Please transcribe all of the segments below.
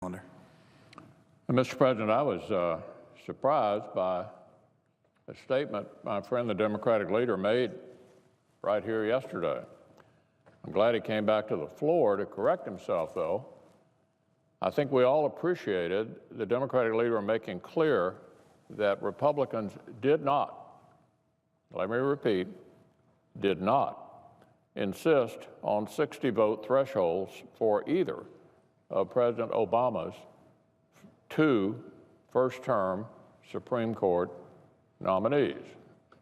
Mr. President, I was surprised by a statement my friend, the Democratic leader, made right here yesterday. I'm glad he came back to the floor to correct himself, though. I think we all appreciated the Democratic leader making clear that Republicans did not, let me repeat, did not insist on 60-vote thresholds for either of President Obama's two first-term Supreme Court nominees.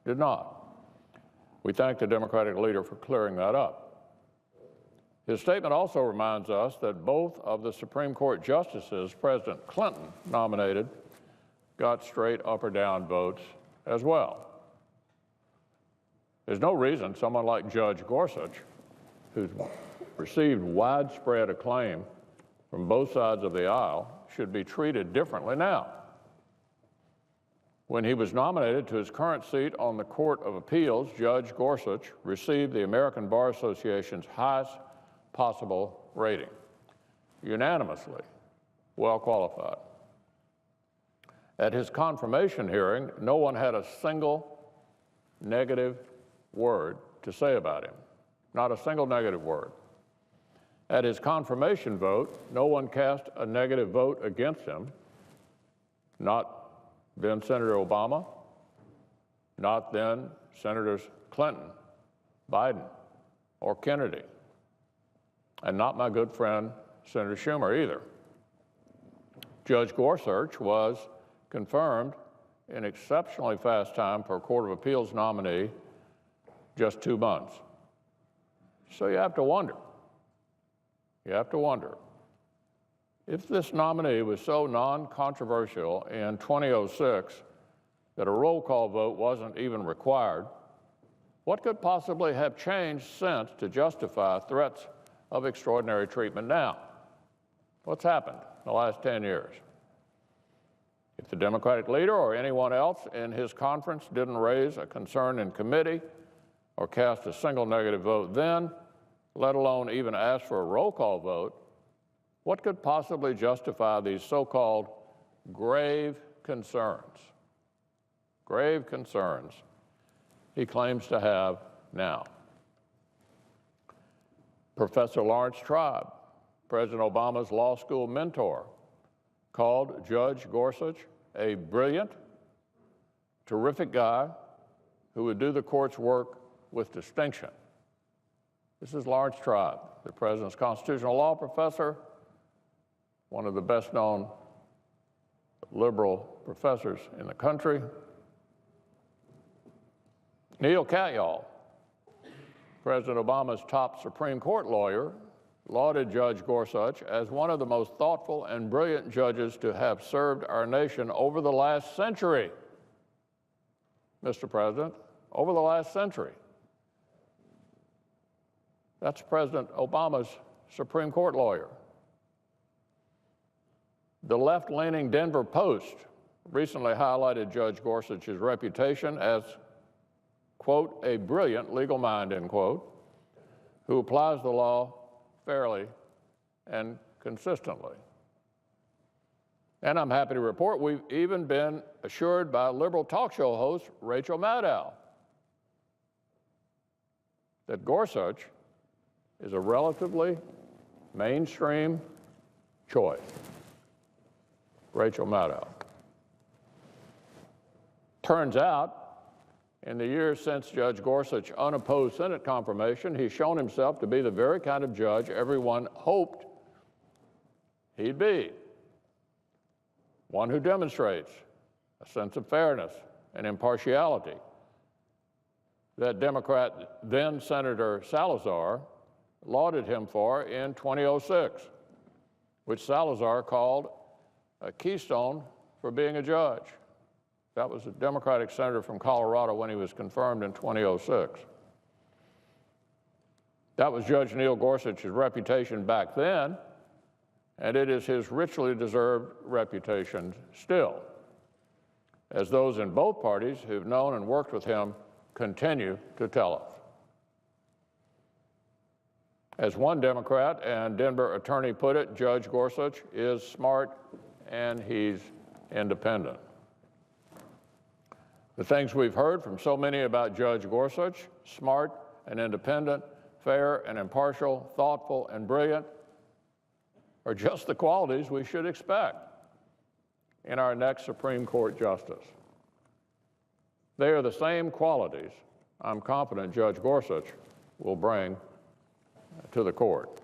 Did not. We thank the Democratic leader for clearing that up. His statement also reminds us that both of the Supreme Court justices President Clinton nominated got straight up or down votes as well. There's no reason someone like Judge Gorsuch, who's received widespread acclaim from both sides of the aisle, should be treated differently now. When he was nominated to his current seat on the Court of Appeals, Judge Gorsuch received the American Bar Association's highest possible rating, unanimously well qualified. At his confirmation hearing, no one had a single negative word to say about him, not a single negative word. At his confirmation vote, no one cast a negative vote against him, not then Senator Obama, not then Senators Clinton, Biden, or Kennedy, and not my good friend Senator Schumer either. Judge Gorsuch was confirmed in exceptionally fast time for a Court of Appeals nominee, just 2 months. So you have to wonder, if this nominee was so non-controversial in 2006 that a roll call vote wasn't even required, what could possibly have changed since to justify threats of extraordinary treatment now? What's happened in the last 10 years? If the Democratic leader or anyone else in his conference didn't raise a concern in committee or cast a single negative vote then, let alone even ask for a roll call vote, what could possibly justify these so-called grave concerns he claims to have now? Professor Lawrence Tribe, President Obama's law school mentor, called Judge Gorsuch a brilliant, terrific guy who would do the court's work with distinction. This is Lawrence Tribe, the president's constitutional law professor, one of the best-known liberal professors in the country. Neil Katyal, President Obama's top Supreme Court lawyer, lauded Judge Gorsuch as one of the most thoughtful and brilliant judges to have served our nation over the last century. Mr. President, over the last century. That's President Obama's Supreme Court lawyer. The left-leaning Denver Post recently highlighted Judge Gorsuch's reputation as, quote, a brilliant legal mind, end quote, who applies the law fairly and consistently. And I'm happy to report we've even been assured by liberal talk show host Rachel Maddow that Gorsuch is a relatively mainstream choice. Rachel Maddow. Turns out, in the years since Judge Gorsuch's unopposed Senate confirmation, he's shown himself to be the very kind of judge everyone hoped he'd be. One who demonstrates a sense of fairness and impartiality that Democrat then Senator Salazar lauded him for in 2006, which Salazar called a keystone for being a judge. That was a Democratic senator from Colorado when he was confirmed in 2006. That was Judge Neil Gorsuch's reputation back then, and it is his richly deserved reputation still, as those in both parties who've known and worked with him continue to tell us. As one Democrat and Denver attorney put it, Judge Gorsuch is smart and he's independent. The things we've heard from so many about Judge Gorsuch, smart and independent, fair and impartial, thoughtful and brilliant, are just the qualities we should expect in our next Supreme Court justice. They are the same qualities I'm confident Judge Gorsuch will bring to the court.